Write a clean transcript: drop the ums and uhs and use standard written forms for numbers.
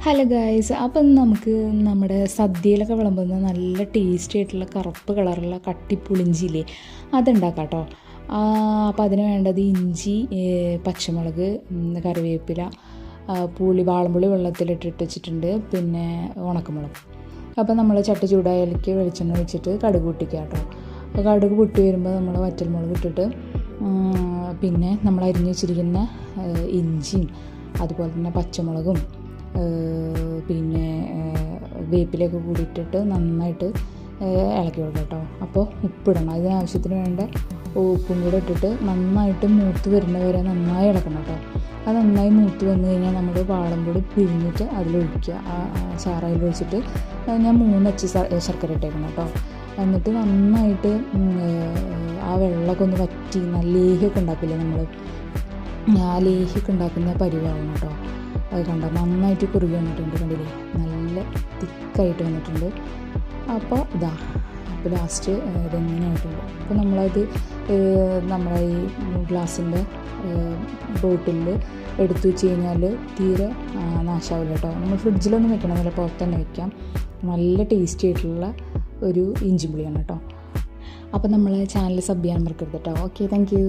Hello guys, അപ്പം നമുക്ക് നമ്മുടെ സദ്യയിലൊക്കെ വിളമ്പുന്ന നല്ല ടേസ്റ്റി ആയിട്ടുള്ള കറുപ്പ് കളറുള്ള കട്ടിപ്പുളിഞ്ചില്ലേ, അതുണ്ടാക്കാം കേട്ടോ. അപ്പോൾ അതിന് വേണ്ടത് ഇഞ്ചി, പച്ചമുളക്, കറിവേപ്പില, വാളംപുളി വെള്ളത്തിലിട്ടിട്ട് വെച്ചിട്ടുണ്ട്, പിന്നെ ഉണക്കമുളക്. അപ്പോൾ നമ്മൾ ചട്ടി ചൂടായാലേക്ക് വെളിച്ചെണ്ണ ഒഴിച്ചിട്ട് കടുക് പൊട്ടിക്കുക കേട്ടോ. അപ്പോൾ കടുക് പൊട്ടി വരുമ്പോൾ നമ്മൾ വറ്റൽമുളക് ഇട്ടിട്ട് പിന്നെ നമ്മൾ അരിഞ്ഞ് വെച്ചിരിക്കുന്ന ഇഞ്ചിയും അതുപോലെ തന്നെ പച്ചമുളകും പിന്നെ വേപ്പിലൊക്കെ കൂടി ഇട്ടിട്ട് നന്നായിട്ട് ഇളക്കി കൊടുക്കുക കേട്ടോ. അപ്പോൾ ഉപ്പിടണം, അതിനാവശ്യത്തിന് വേണ്ട ഉപ്പും കൂടെ ഇട്ടിട്ട് നന്നായിട്ട് മൂത്ത് വരുന്നവരെ നന്നായി ഇളക്കണം കേട്ടോ. അത് നന്നായി മൂത്ത് വന്നു കഴിഞ്ഞാൽ നമ്മൾ വാളംപൊടി പിഴിഞ്ഞിട്ട് അതിലൊഴിക്കുക. ആ ചാറയിൽ ഒഴിച്ചിട്ട് ഞാൻ 3 അച്ച് ശർക്കര ഇട്ടേക്കണം കേട്ടോ. എന്നിട്ട് നന്നായിട്ട് ആ വെള്ളമൊക്കെ ഒന്ന് വറ്റി നല്ല ലേഹ്യമൊക്കെ ഉണ്ടാക്കില്ലേ നമ്മൾ, ആ ലേഹ്യമൊക്കെ ഉണ്ടാക്കുന്ന പരിവാണ് കേട്ടോ. അത് കണ്ടോ, നന്നായിട്ട് കുറുകി വന്നിട്ടുണ്ട്, കണ്ടില്ലേ, നല്ല തിക്കായിട്ട് വന്നിട്ടുണ്ട്. അപ്പോൾ അപ്പോൾ ലാസ്റ്റ് ഇതെങ്ങനെയായിട്ടുണ്ട്. അപ്പോൾ നമ്മളത് നമ്മളെ ഈ ഗ്ലാസിൻ്റെ ബോട്ടിലിൽ എടുത്തു വെച്ച് കഴിഞ്ഞാൽ തീരെ നാശാവില്ല കേട്ടോ. നമ്മൾ ഫ്രിഡ്ജിലൊന്നും വെക്കണമെന്നില്ല, പുറത്ത് തന്നെ വെക്കാം. നല്ല ടേസ്റ്റി ആയിട്ടുള്ള ഒരു ഇഞ്ചിപ്പുളിയാണ് കേട്ടോ. അപ്പോൾ നമ്മളെ ചാനൽ സബ് ചെയ്യാൻ മറക്കരുത് കേട്ടോ. Okay, thank you.